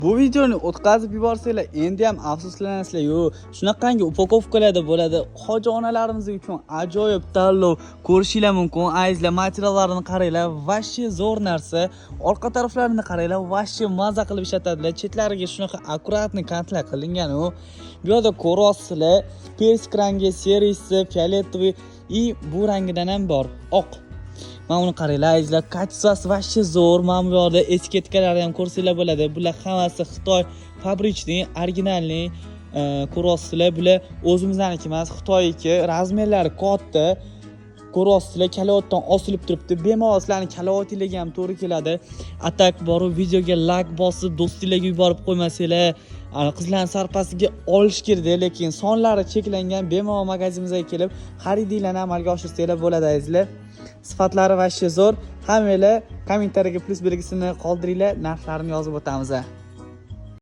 Bu videoni o'tkazib yuborsanglar, endi ham afsuslanasizlar. Yo'q, shunaqangi upakovkalarda bo'ladi. Hoji onalarimiz uchun ajoyib tanlov ko'rishinglar mumkin. Azizlar, materiallarini qaranglar, vashshi zo'r narsa. Orqa taraflarini qaranglar, vashshi maza qilib ishlatadilar. Chetlariga shunaqa akkuratni kantlar qilingan u. Bu yerda ko'rasizlar, persik rangi serisi, fioletoviy и bu rangidan ham bor, oq. Mana uni qaranglar, azizlar, kачествоsi vashshi zo'r. Mana bu yerda etiketkalari ham ko'rsanglar bo'ladi. Bular hammasi Xitoy fabrichniy, originalniy. Ko'rasizlar, bular o'zimizdaniki emas, Xitoyniki. Razmerlari katta. Ko'rasizlar, kalovotdan osilib turibdi. Bemalol sizlarning kalovatinglarga ham to'g'ri keladi. Atak borib videoga like bosib, do'stinglarga yuborib qo'ymasanglar, qizlarning sarpasiga olish kerak, lekin sonlari cheklangan. Bemalol magazinimizga kelib, xaridinglarni amalga oshirsanglar bo'ladi, azizlar. Sifatlari vashshi zo'r. Hammanglar kommentariyaga plus belgisini qoldiringlar, narxlarini yozib o'tamiz.